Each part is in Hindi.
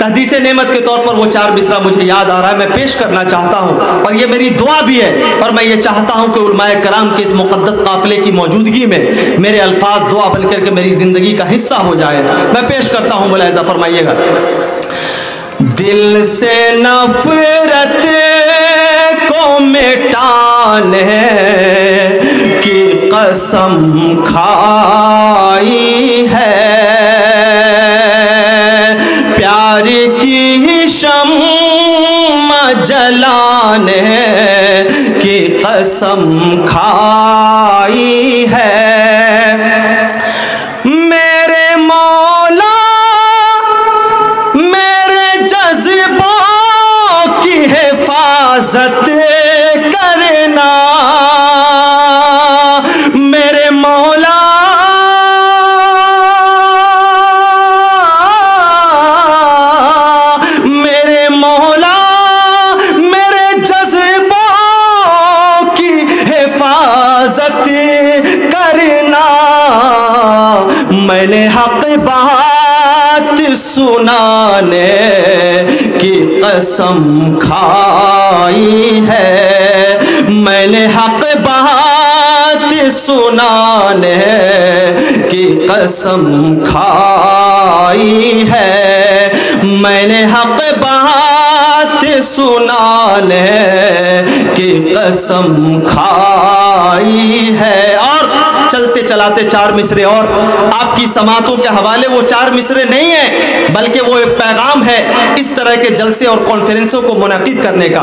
तहदीस नेमत के तौर पर वो 4 मिसरा मुझे याद आ रहा है, मैं पेश करना चाहता हूँ और ये मेरी दुआ भी है। और मैं ये चाहता हूँ कि उलमाए कराम के इस मुक़द्दस काफ़िले की मौजूदगी में मेरे अल्फाज दुआ बनकर के मेरी ज़िंदगी का हिस्सा हो जाए। मैं पेश करता हूँ, मुलाहिज़ा फरमाइएगा। दिल से नफरत को मिटाने की कसम खाई है, प्यार की शम्मा जलाने की कसम खाई है। मेरे मौला मेरे जज्बों की हिफाजत करना, मेरे मौला मेरे मौला मेरे जज्बों की हिफाजत करना। मैंने हक बात सुनाने की कसम खाई है, मैंने हक बात सुनाने की कसम खाई है, मैंने हक बात सुनाने की कसम खाई है। और चलते चलाते 4 मिसरे और आपकी समातों के हवाले। वो 4 मिसरे नहीं है बल्कि वो एक पैगाम है इस तरह के जलसे और कॉन्फ्रेंसों को मुनक़िद करने का।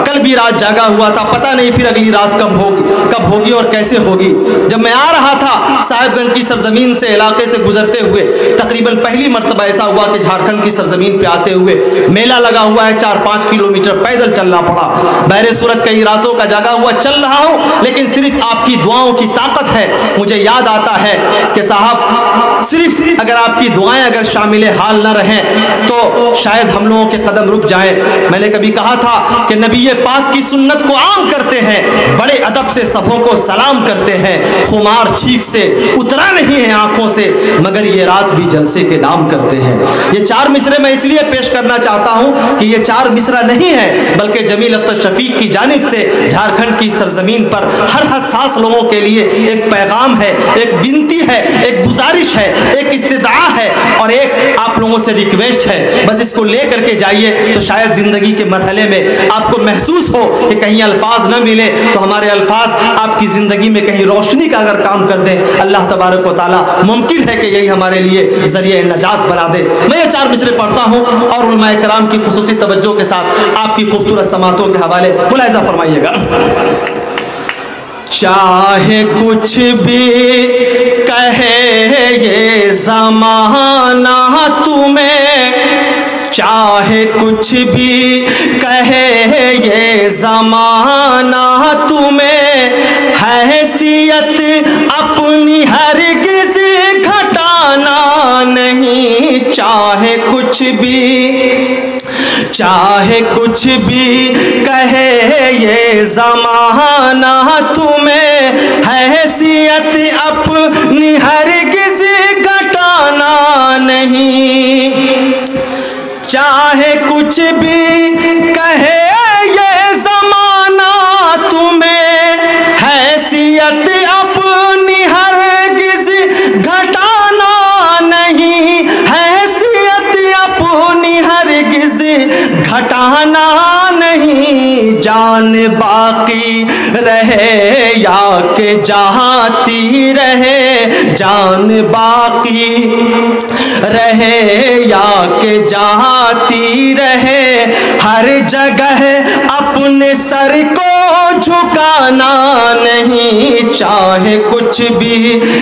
कल भी रात जागा हुआ था, पता नहीं फिर अगली रात कब होगी और कैसे होगी। जब मैं आ रहा था साहिबगंज की सरजमीन से, इलाके से गुजरते हुए, तकरीबन पहली मरतबा ऐसा हुआ कि झारखंड की सरजमीन पे आते हुए मेला लगा हुआ है, 4-5 किलोमीटर पैदल चलना पड़ा। बहरे सूरत कई रातों का जागा हुआ चल रहा हूँ, लेकिन सिर्फ आपकी दुआओं की ताकत है। मुझे याद आता है कि साहब सिर्फ अगर आपकी दुआएं अगर शामिल हाल न रहें तो शायद हम लोगों के कदम रुक जाएं। मैंने कभी कहा था कि नबी पाक की सुन्नत को आम करते हैं, बड़े अदब से सबों को सलाम करते हैं, खुमार ठीक से उतरा नहीं है आंखों से, मगर ये रात भी जलसे के नाम करते हैं। ये 4 मिसरे मैं इसलिए पेश करना चाहता हूँ कि ये 4 मिसरा नहीं है बल्कि जमील अख्तर शफीक की जानिब से झारखंड की सरजमीन पर हर हसास लोगों के लिए एक पैगाम है, एक विनती है, एक गुजारिश है, एक इस्तिदा है और एक आप लोगों से रिक्वेस्ट है। बस इसको ले करके जाइए तो शायद जिंदगी के मरहले में आपको महसूस हो कि कहीं अल्फाज न मिले तो हमारे अल्फाज आपकी जिंदगी में कहीं रोशनी का अगर काम कर दें, अल्लाह तबारक व तआला मुमकिन है कि यही हमारे लिए जरिए नजात बना दे। मैं ये 4 मिसरे पढ़ता हूँ और उलमाए कराम की खुसूसी तवज्जो के साथ आपकी खूबसूरत समातों के हवाले मुलाहिज़ा फरमाइएगा। चाहे कुछ भी कहे ये ज़माना तुम्हें, चाहे कुछ भी कहे ये ज़माना तुम्हें, हैसियत अपनी हरगिज़ घटाना नहीं। चाहे कुछ भी कहे ये ज़माना तुम्हें, हैसियत अपनी हरगिज़ घटाना नहीं। चाहे कुछ भी कहे ये ज़माना तुम्हें, हैसियत अपनी हरगिज़ घटाना नहीं, हैसियत अपनी हरगिज़ घटाना नहीं। जान बाकी रहे या के जाती रहे, जान बाकी रहे या के जाती रहे, हर जगह अपने सर को झुकाना नहीं। चाहे कुछ भी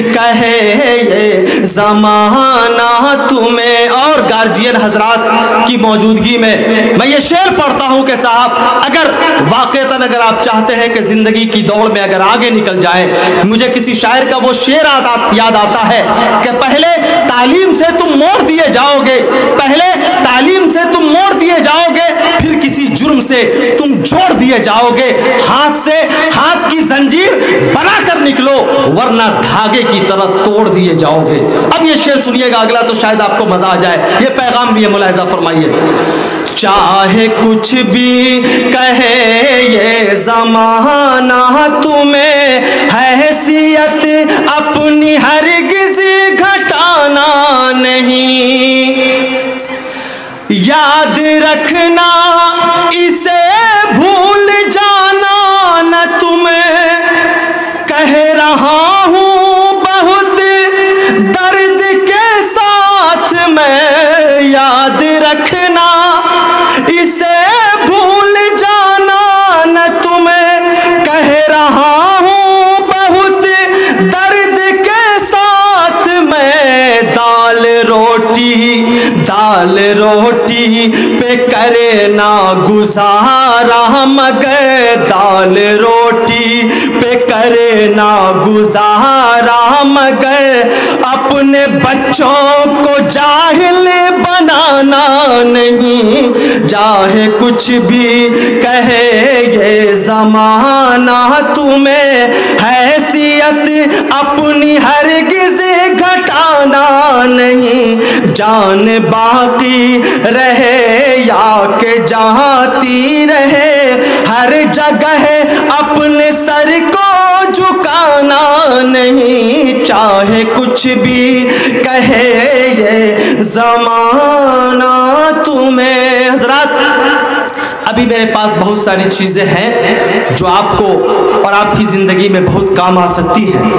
कहे ये ज़माना तुम्हें। और गार्जियन हजरात की मौजूदगी में मैं ये शेर पढ़ता हूँ कि साहब अगर वाक़तन अगर आप चाहते हैं कि ज़िंदगी की दौड़ में अगर आगे निकल जाए, मुझे किसी शायर का वो शेर याद आता है कि पहले तालीम से तुम मोड़ दिए जाओगे, पहले तालीम से तुम मोड़ दिए जाओगे, फिर किसी जुर्म से तुम जोड़ दिए दिए जाओगे, हाथ से हाथ की जंजीर बनाकर निकलो वरना धागे की तरह तोड़ दिए जाओगे। अब ये शेर सुनिएगा अगला तो शायद आपको मजा आ जाए, ये पैगाम भी है, मुलाहिजा फरमाइए। चाहे कुछ भी कहे ये जमाना तुम्हें हैसियत अपनी हरगिज़ घटाना नहीं, याद रखना इसे भूल जाना न तुम्हें, कह रहा हूँ बहुत दर्द के साथ मैं, याद रखना इसे भूल जाना न तुम्हें, कह रहा हूँ बहुत दर्द के साथ मैं, दाल रोटी पे करे ना गुजारा मगर, दाल रोटी पे करे ना गुजारा मगर, अपने बच्चों को जाहिल बनाना नहीं, चाहे कुछ भी कहे ये जमाना तुम्हें हैसियत अपनी हरगिज़ घटाना नहीं, जान बाकी रहे या के जाती रहे, हर जगह अपने सर को झुकाना नहीं, चाहे कुछ भी कहे ये ज़माना तुम्हें। हज़रात अभी मेरे पास बहुत सारी चीज़ें हैं जो आपको और आपकी ज़िंदगी में बहुत काम आ सकती हैं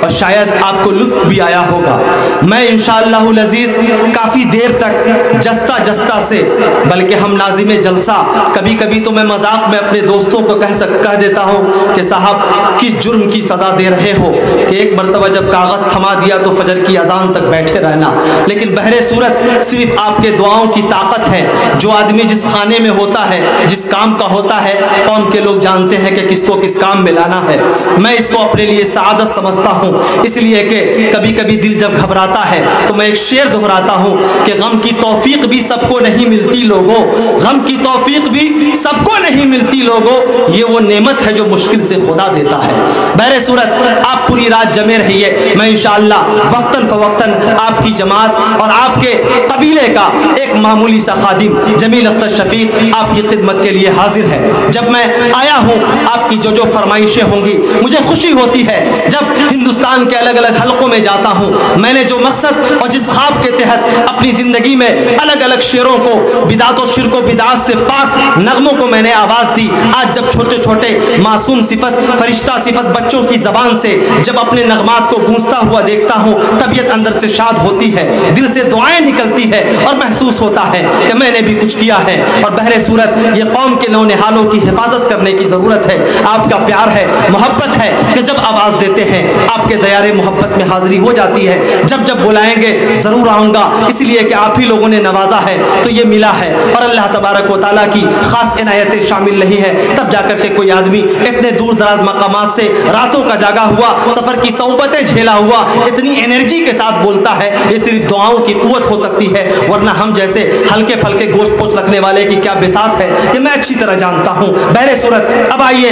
और शायद आपको लुत्फ़ भी आया होगा। मैं इंशाअल्लाहुल अज़ीज़ काफ़ी देर तक जस्ता से, बल्कि हम नाज़िम जलसा कभी कभी तो मैं मजाक में अपने दोस्तों को कह देता हूँ कि साहब किस जुर्म की सज़ा दे रहे हो कि एक मरतबा जब कागज़ थमा दिया तो फजर की अजान तक बैठे रहना। लेकिन बहरे सूरत सिर्फ आपके दुआओं की ताकत है। जो आदमी जिस खाने में होता है, जिस काम का होता है, कौम के लोग जानते हैं कि किसको किस काम में लाना है। मैं इसको अपने लिए सआदत समझता हूँ, इसलिए कि कभी कभी दिल जब घबराता है तो मैं एक शेर दोहराता हूँ कि गम की तौफीक भी सबको नहीं मिलती लोगों, गम की तौफीक भी सबको नहीं मिलती लोगों, ये वो नेमत है जो मुश्किल से खुदा देता है। बहरे सूरत आप पूरी रात जमे रहिए, मैं इंशाअल्लाह वक्तन फवक्तन आपकी जमात और आपके कबीले का एक मामूली सा खादिम जमील अख्तर शफीक आपकी खिदमत के लिए हाजिर है। जब मैं आया हूँ आपकी जो फरमाइशें होंगी, मुझे खुशी होती है जब हिंदुस्तान के अलग अलग हलकों में जाता हूँ। मैंने जो मकसद और जिस ख्वाब के तहत अपनी ज़िंदगी में अलग अलग शेरों को, बिदात और शिर्क और बिदात से पाक नगमों को मैंने आवाज़ दी, आज जब छोटे छोटे मासूम सिफत, फरिश्ता सिफत बच्चों की ज़बान से जब अपने नगमात को गूंजता हुआ देखता हूँ, तबीयत अंदर से शाद होती है, दिल से दुआएं निकलती है और महसूस होता है कि मैंने भी कुछ किया है। और बहरे सूरत ये कौम के नौनिहालों की हिफाजत करने की ज़रूरत है। आपका प्यार है, मोहब्बत है कि जब आवाज़ देते हैं आपके दयारे मोहब्बत में हाज़िरी हो जाती है। जब जब बुलाएंगे ज़रूर आऊँगा, इसलिए कि आप ही लोगों ने नवाजा है तो ये मिला है। और अल्लाह तबारक व तआला की ख़ास इनायतें शामिल रही है, तब जाकर के कोई आदमी इतने दूर दराज मकामात से रातों का जागा हुआ, सफ़र की सौबतें झेला हुआ, इतनी एनर्जी के साथ बोलता है। ये सिर्फ दुआओं की क़ुव्वत हो सकती है, वरना हम जैसे हल्के फल्के गोश्त पोस्ट रखने वाले की क्या बिसात है, ये मैं अच्छी तरह जानता हूँ। बहरे सूरत अब आइए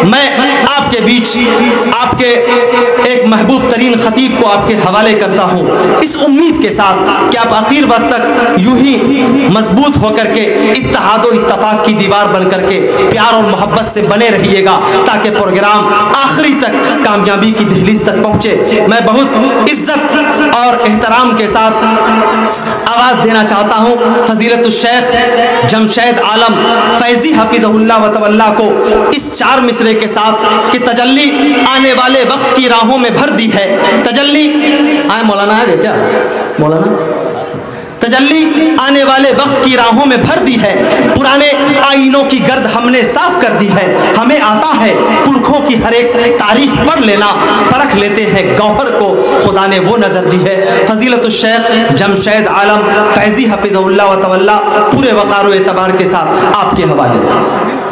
मैं आपके बीच आपके एक महबूब तरीन खतीब को आपके हवाले करता हूँ, इस उम्मीद के साथ कि आप आखिर वक्त तक यूं ही मजबूत होकर के इत्तेहाद और इत्तफाक की दीवार बन करके प्यार और मोहब्बत से बने रहिएगा, ताकि प्रोग्राम आखिरी तक कामयाबी की दहलीज तक पहुँचे। मैं बहुत इज्जत और एहतराम के साथ आवाज़ देना चाहता हूँ फजीलतुल शेख जमशेद आलम फैज़ी हफिज़हुल्लाह व तवल्ला को इस 4 मिसरे के साथ कि तजल्ली आने वाले वक्त की राहों में भर दी है। तजल्ली आए मौलाना है क्या मौलाना? तजल्ली आने वाले वक्त की राहों में भर दी है, पुराने आईनों की गर्द हमने साफ कर दी है। हमें आता है पुरखों की हर एक तारीफ पढ़ लेना, परख लेते हैं गौहर को खुदा ने वो नज़र दी है। फजीलतुल शेख जमशेद आलम फैज़ी हफिज़हुल्लाह व तवल्ला पूरे वक़ार व एतबार के साथ आपके हवाले।